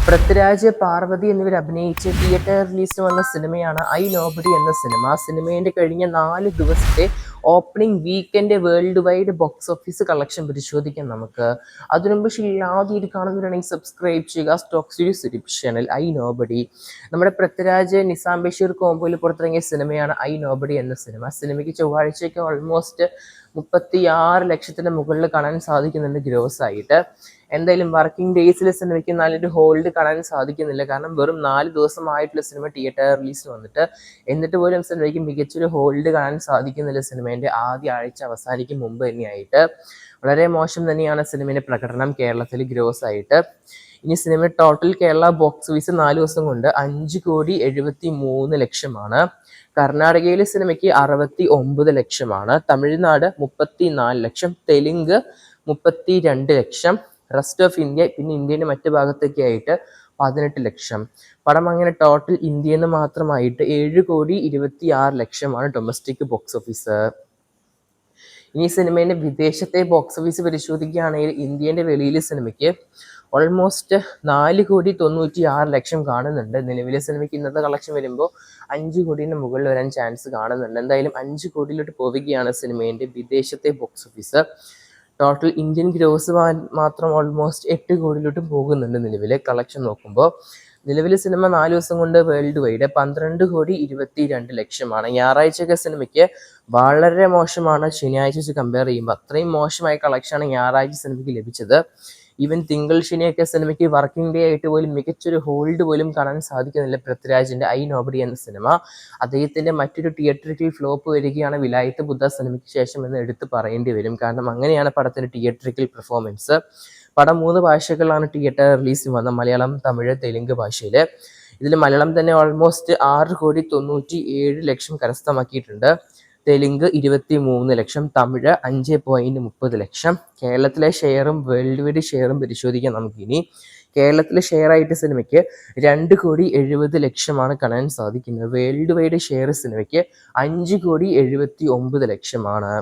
പൃഥ്വിരാജ്, പാർവതി എന്നിവർ അഭിനയിച്ച് തിയേറ്റർ റിലീസിന് വന്ന സിനിമയാണ് ഐ നോബഡി എന്ന സിനിമ. സിനിമയുടെ കഴിഞ്ഞ 4 ദിവസത്തെ opening weekend world wide box office collection പരിശോധിക്കാം നമുക്ക്. അതിനുമുമ്പ് ആദ്യമായിട്ട് കാണുന്നവരാണെങ്കിൽ സബ്സ്ക്രൈബ് ചെയ്യുക. Stock series YouTube channel I nobody. നമ്മുടെ പൃഥ്വിരാജ്, നിസാം ബഷീർ കോമ്പോയിൽ പുറത്തിറങ്ങിയ സിനിമയാണ് ഐ നോബഡി എന്ന സിനിമ. സിനിമയ്ക്ക് ചൊവ്വാഴ്ചയ്ക്ക് ഓൾമോസ്റ്റ് 36 ലക്ഷത്തിന് മുകളിൽ കാണാൻ സാധിക്കുന്നുണ്ട് ഗ്രോസ് ആയിട്ട്. എന്തായാലും വർക്കിംഗ് ഡേയ്സിലെ സിനിമയ്ക്ക് നല്ലൊരു ഹോൾഡ് കാണാൻ സാധിക്കുന്നില്ല. കാരണം വെറും 4 ദിവസമായിട്ടുള്ള സിനിമ തിയേറ്റർ റിലീസ് വന്നിട്ട്, എന്നിട്ട് പോലും സിനിമയ്ക്ക് മികച്ചൊരു ഹോൾഡ് കാണാൻ സാധിക്കുന്നില്ല. സിനിമേൻ്റെ ആദ്യ ആഴ്ച അവസാനിക്കും മുമ്പ് തന്നെയായിട്ട് വളരെ മോശം തന്നെയാണ് സിനിമയുടെ പ്രകടനം കേരളത്തിൽ ഗ്രോസ് ആയിട്ട്. ഇനി cinema total Kerala box office 4 ദിവസം കൊണ്ട് 5,73 ലക്ഷമാണ്. കർണാടകയിലെ സിനിമയ്ക്ക് 69 ലക്ഷമാണ്. തമിഴ്നാട് 34 ലക്ഷം, തെലുങ്ക് 32 ലക്ഷം, റെസ്റ്റ് ഓഫ് ഇന്ത്യ പിന്നെ ഇന്ത്യയുടെ മറ്റു ഭാഗത്തൊക്കെ ആയിട്ട് 18 ലക്ഷം. പടം അങ്ങനെ ടോട്ടൽ ഇന്ത്യയിൽ നിന്ന് മാത്രമായിട്ട് 7,26 ലക്ഷമാണ് ഡൊമസ്റ്റിക് ബോക്സ് ഓഫീസ്. ഇനി സിനിമേൻ്റെ വിദേശത്തെ ബോക്സ് ഓഫീസ് പരിശോധിക്കുകയാണെങ്കിൽ ഇന്ത്യൻ്റെ വെളിയിലെ സിനിമയ്ക്ക് ഓൾമോസ്റ്റ് 4,96 ലക്ഷം കാണുന്നുണ്ട്. നിലവിലെ സിനിമയ്ക്ക് ഇന്നത്തെ കളക്ഷൻ വരുമ്പോൾ 5 കോടിയുടെ മുകളിൽ വരാൻ ചാൻസ് കാണുന്നുണ്ട്. എന്തായാലും 5 കോടിയിലോട്ട് പോവുകയാണ് സിനിമേൻ്റെ വിദേശത്തെ box office. Total Indian gross മാത്രം ഓൾമോസ്റ്റ് 8 കോടിയിലോട്ട് പോകുന്നുണ്ട് നിലവിലെ കളക്ഷൻ നോക്കുമ്പോൾ. നിലവിലെ സിനിമ 4 ദിവസം കൊണ്ട് വേൾഡ് വൈഡ് 12,22 ലക്ഷമാണ്. ഞായറാഴ്ചയൊക്കെ സിനിമയ്ക്ക് വളരെ മോശമാണ് ശനിയാഴ്ച വെച്ച് കമ്പയർ ചെയ്യുമ്പോൾ. അത്രയും മോശമായ കളക്ഷനാണ് ഞായറാഴ്ച സിനിമയ്ക്ക് ലഭിച്ചത്. ഈവൻ തിങ്കൾ ശനിയൊക്കെ സിനിമയ്ക്ക് വർക്കിംഗ് ഡേ ആയിട്ട് പോലും മികച്ചൊരു ഹോൾഡ് പോലും കാണാൻ സാധിക്കുന്നില്ല പൃഥ്വിരാജിൻ്റെ ഐ നോബഡി എന്ന സിനിമ. അദ്ദേഹത്തിൻ്റെ മറ്റൊരു തിയേറ്ററിക്കൽ ഫ്ലോപ്പ് വരികയാണ് വിലായത്ത് ബുദ്ധ സിനിമയ്ക്ക് ശേഷം എന്ന് എടുത്ത് പറയേണ്ടി വരും. കാരണം അങ്ങനെയാണ് പടത്തിൻ്റെ തിയേറ്ററിക്കൽ പെർഫോമൻസ്. പടം 3 ഭാഷകളിലാണ് തിയേറ്റർ റിലീസ് വന്നത്: മലയാളം, തമിഴ്, തെലുങ്ക് ഭാഷയിൽ. ഇതിൽ മലയാളം തന്നെ ഓൾമോസ്റ്റ് 6,97 ലക്ഷം കരസ്ഥമാക്കിയിട്ടുണ്ട്. തെലുങ്ക് 23 ലക്ഷം, തമിഴ് 5.30 ലക്ഷം. കേരളത്തിലെ ഷെയറും വേൾഡ് വൈഡ് ഷെയറും പരിശോധിക്കാം നമുക്കിനി. കേരളത്തിലെ ഷെയർ ആയിട്ട് സിനിമയ്ക്ക് 2,70 ലക്ഷമാണ് കാണാൻ സാധിക്കുന്നത്. വേൾഡ് വൈഡ് ഷെയർ സിനിമയ്ക്ക് 5,79 ലക്ഷമാണ്.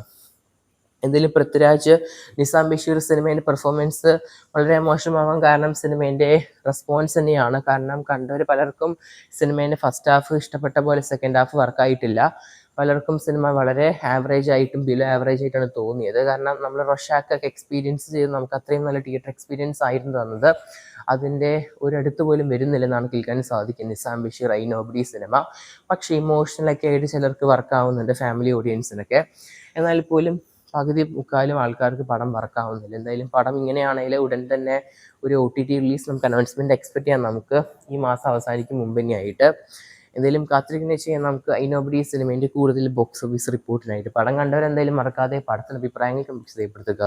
എന്തായാലും പൃഥ്വിരാജ്, നിസാം ബഷീർ സിനിമേൻ്റെ പെർഫോമൻസ് വളരെ മോശമാവാൻ കാരണം സിനിമേൻ്റെ റെസ്പോൺസ് തന്നെയാണ്. കാരണം കണ്ടവർ പലർക്കും സിനിമേൻ്റെ ഫസ്റ്റ് ഹാഫ് ഇഷ്ടപ്പെട്ട പോലെ സെക്കൻഡ് ഹാഫ് വർക്കായിട്ടില്ല. പലർക്കും സിനിമ വളരെ ആവറേജ് ആയിട്ടും ബിലോ ആവറേജ് ആയിട്ടാണ് തോന്നിയത്. കാരണം നമ്മൾ റൊഷാക്കൊക്കെ എക്സ്പീരിയൻസ് ചെയ്ത് നമുക്ക് അത്രയും നല്ല തിയേറ്റർ എക്സ്പീരിയൻസ് ആയിരുന്നു തന്നത്. അതിൻ്റെ ഒരടുത്ത് പോലും വരുന്നില്ലെന്നാണ് കേൾക്കാൻ സാധിക്കുന്നത് Nizam Basheer I nobody cinema. പക്ഷേ ഇമോഷണലൊക്കെ ആയിട്ട് ചിലർക്ക് വർക്കാവുന്നുണ്ട്, ഫാമിലി ഓഡിയൻസിനൊക്കെ. എന്നാൽ പോലും പകുതി മുക്കാലും ആൾക്കാർക്ക് പടം വർക്കാവുന്നില്ല. എന്തായാലും പടം ഇങ്ങനെയാണെങ്കിൽ ഉടൻ തന്നെ ഒരു OTT റിലീസ് നമുക്ക് അനൗൺസ്മെൻറ്റ് എക്സ്പെക്ട് ചെയ്യാം നമുക്ക് ഈ മാസം അവസാനിക്കും മുമ്പ് തന്നെയായിട്ട്. എന്തായാലും കാത്തിരിക്കുന്നത് ചെയ്യാൻ നമുക്ക് ഐ നോബഡി സിനിമേൻ്റെ കൂടുതൽ ബോക്സ് ഓഫീസ് റിപ്പോർട്ടിനായിട്ട്. പടം കണ്ടവരെന്തായാലും മറക്കാതെ പടത്തിൻ്റെ അഭിപ്രായങ്ങൾ കമന്റ് ചെയ്യപ്പെടുത്തുക.